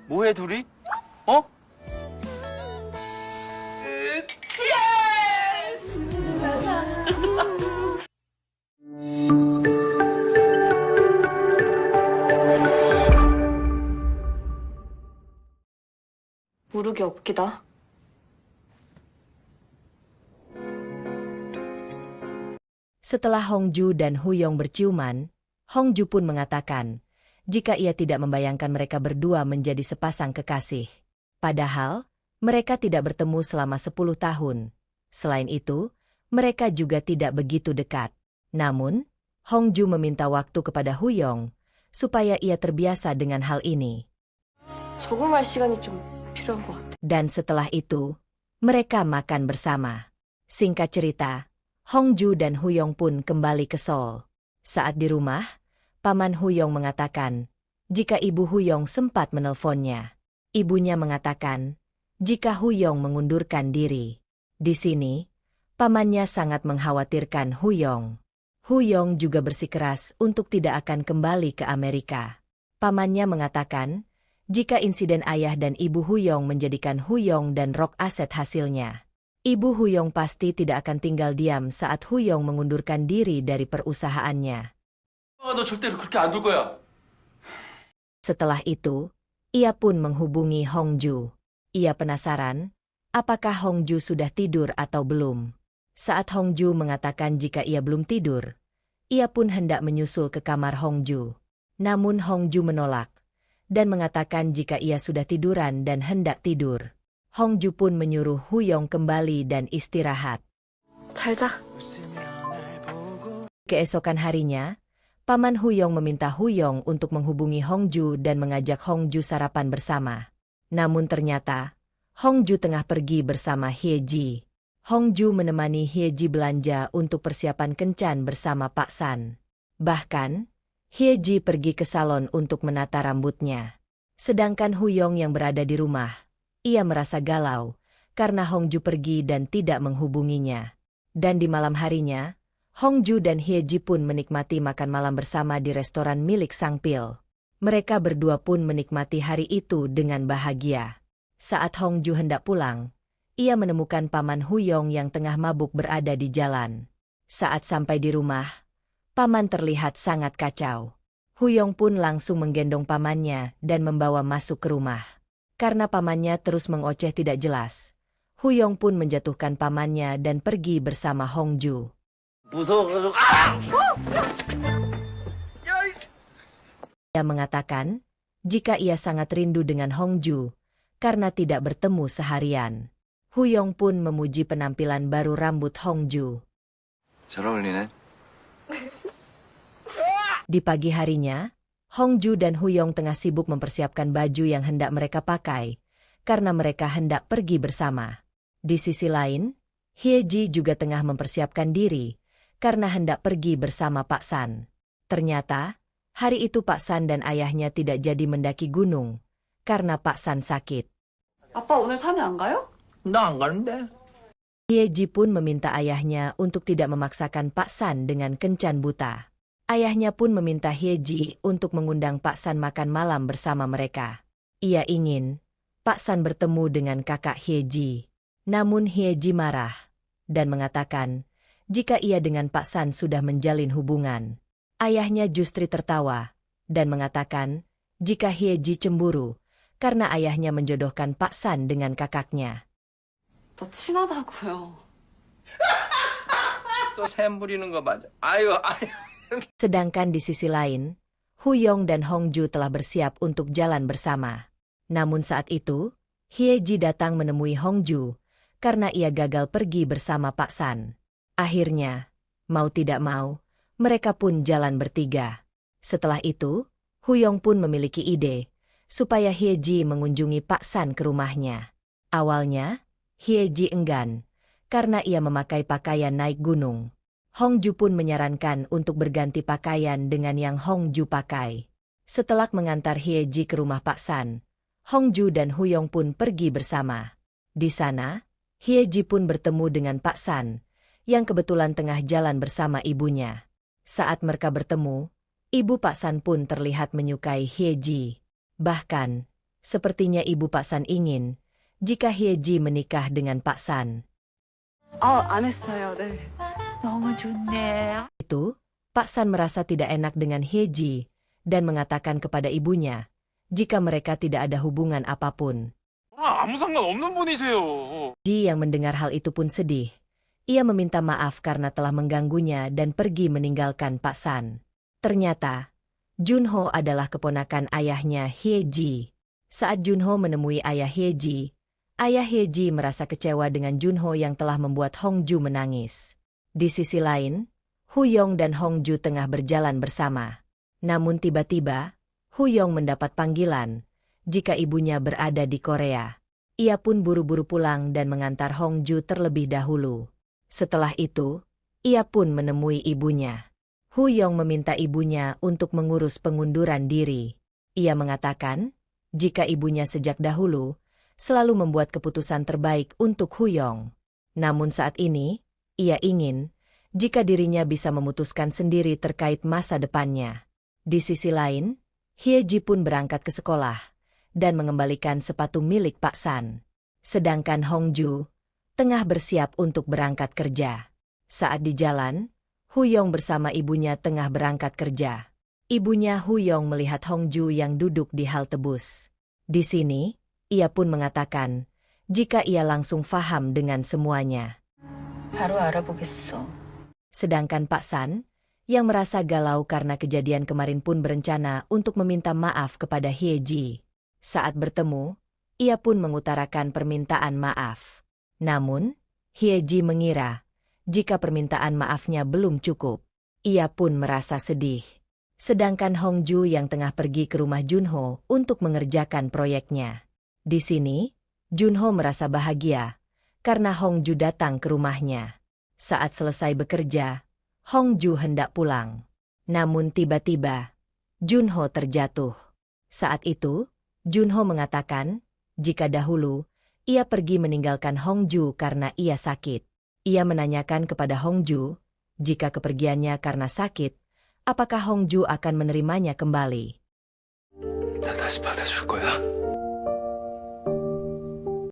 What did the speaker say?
뭐해 둘이? 어? 모르게 없기다. Setelah Hongju dan Huyong berciuman, Hongju pun mengatakan, jika ia tidak membayangkan mereka berdua menjadi sepasang kekasih. Padahal, mereka tidak bertemu selama 10 tahun. Selain itu, mereka juga tidak begitu dekat. Namun, Hongju meminta waktu kepada Huyong, supaya ia terbiasa dengan hal ini. 적응할 시간이 좀 필요한 것 같아. Dan setelah itu, mereka makan bersama. Singkat cerita, Hongju dan Huyong pun kembali ke Seoul. Saat di rumah, Paman Huyong mengatakan, jika Ibu Huyong sempat menelponnya. Ibunya mengatakan, jika Huyong mengundurkan diri. Di sini, pamannya sangat mengkhawatirkan Huyong. Huyong juga bersikeras untuk tidak akan kembali ke Amerika. Pamannya mengatakan, jika insiden ayah dan Ibu Huyong menjadikan Huyong dan Rock aset hasilnya. Ibu Huyong pasti tidak akan tinggal diam saat Huyong mengundurkan diri dari perusahaannya. 너 절대로 그렇게 안 둘 거야. Setelah itu, ia pun menghubungi Hongju. Ia penasaran, apakah Hongju sudah tidur atau belum. Saat Hongju mengatakan jika ia belum tidur, ia pun hendak menyusul ke kamar Hongju. Namun Hongju menolak, dan mengatakan jika ia sudah tiduran dan hendak tidur. Hongju pun menyuruh Huyong kembali dan istirahat. 잘 자. Keesokan harinya, Paman Huyong meminta Huyong untuk menghubungi Hongju dan mengajak Hongju sarapan bersama. Namun ternyata, Hongju tengah pergi bersama Hyeji. Hongju menemani Hyeji belanja untuk persiapan kencan bersama Pak San. Bahkan, Hyeji pergi ke salon untuk menata rambutnya. Sedangkan Huyong yang berada di rumah, ia merasa galau, karena Hongju pergi dan tidak menghubunginya. Dan di malam harinya, Hongju dan Hyeji pun menikmati makan malam bersama di restoran milik Sang Pil. Mereka berdua pun menikmati hari itu dengan bahagia. Saat Hongju hendak pulang, ia menemukan Paman Huyong yang tengah mabuk berada di jalan. Saat sampai di rumah, Paman terlihat sangat kacau. Huyong pun langsung menggendong pamannya dan membawa masuk ke rumah. Karena pamannya terus mengoceh tidak jelas, Huyong pun menjatuhkan pamannya dan pergi bersama Hongju. 무서워가지고 Ia mengatakan, jika ia sangat rindu dengan Hongju, karena tidak bertemu seharian. Huyong pun memuji penampilan baru rambut Hongju. 잘 어울리네. Di pagi harinya, Hongju dan Huyong tengah sibuk mempersiapkan baju yang hendak mereka pakai, karena mereka hendak pergi bersama. Di sisi lain, Hyeji juga tengah mempersiapkan diri, karena hendak pergi bersama Pak San. Ternyata, hari itu Pak San dan ayahnya tidak jadi mendaki gunung, karena Pak San sakit. 아빠 오늘 산에 안 가요? 나 안 가는데. Hyeji pun meminta ayahnya untuk tidak memaksakan Pak San dengan kencan buta. Ayahnya pun meminta Hyeji untuk mengundang Pak San makan malam bersama mereka. Ia ingin Pak San bertemu dengan kakak Hyeji. Namun Hyeji marah dan mengatakan jika ia dengan Pak San sudah menjalin hubungan. Ayahnya justru tertawa dan mengatakan jika Hyeji cemburu karena ayahnya menjodohkan Pak San dengan kakaknya. 더 친하다고요. 또 샘 부리는 거 맞아. 아유. Sedangkan di sisi lain, Huyong dan Hongju telah bersiap untuk jalan bersama. Namun saat itu, Hyeji datang menemui Hongju, karena ia gagal pergi bersama Pak San. Akhirnya, mau tidak mau, mereka pun jalan bertiga. Setelah itu, Huyong pun memiliki ide, supaya Hyeji mengunjungi Pak San ke rumahnya. Awalnya, Hyeji enggan, karena ia memakai pakaian naik gunung. Hongju pun menyarankan untuk berganti pakaian dengan yang Hongju pakai. Setelah mengantar Hyeji ke rumah Pak San, Hongju dan Huyong pun pergi bersama. Di sana, Hyeji pun bertemu dengan Pak San, yang kebetulan tengah jalan bersama ibunya. Saat mereka bertemu, ibu Pak San pun terlihat menyukai Hyeji. Bahkan, Sepertinya ibu Pak San ingin jika Hye-ji menikah dengan Pak San. 안 했어요. 네. 너무 좋네. Itu, Pak San merasa tidak enak dengan Hye-ji dan mengatakan kepada ibunya jika mereka tidak ada hubungan apapun. 아무 상관없는 분이세요. Ji yang mendengar hal itu pun sedih. Ia meminta maaf karena telah mengganggunya dan pergi meninggalkan Pak San. Ternyata, Junho adalah keponakan ayahnya Hye-ji. Saat Junho menemui ayah Hye-ji merasa kecewa dengan Junho yang telah membuat Hongju menangis. Di sisi lain, Huyong dan Hongju tengah berjalan bersama. Namun tiba-tiba, Huyong mendapat panggilan jika ibunya berada di Korea. Ia pun buru-buru pulang dan mengantar Hongju terlebih dahulu. Setelah itu, ia pun menemui ibunya. Huyong meminta ibunya untuk mengurus pengunduran diri. Ia mengatakan, jika ibunya sejak dahulu selalu membuat keputusan terbaik untuk Huyong. Namun saat ini, ia ingin jika dirinya bisa memutuskan sendiri terkait masa depannya. Di sisi lain, Hye-ji pun berangkat ke sekolah dan mengembalikan sepatu milik Pak San. Sedangkan Hongju tengah bersiap untuk berangkat kerja. Saat di jalan, Huyong bersama ibunya tengah berangkat kerja. Ibunya Huyong melihat Hongju yang duduk di halte bus. Di sini, ia pun mengatakan jika ia langsung faham dengan semuanya. 바로 알아보겠어. Sedangkan Pak San, yang merasa galau karena kejadian kemarin pun berencana untuk meminta maaf kepada Hye-ji. Saat bertemu, ia pun mengutarakan permintaan maaf. Namun, Hye-ji mengira jika permintaan maafnya belum cukup. Ia pun merasa sedih. Sedangkan Hongju yang tengah pergi ke rumah Junho untuk mengerjakan proyeknya. Di sini, Junho merasa bahagia karena Hongju datang ke rumahnya. Saat selesai bekerja, Hongju hendak pulang. Namun tiba-tiba, Junho terjatuh. Saat itu, Junho mengatakan jika dahulu ia pergi meninggalkan Hongju karena ia sakit. Ia menanyakan kepada Hongju jika kepergiannya karena sakit, apakah Hongju akan menerimanya kembali. 나 다시 받아줄 거야?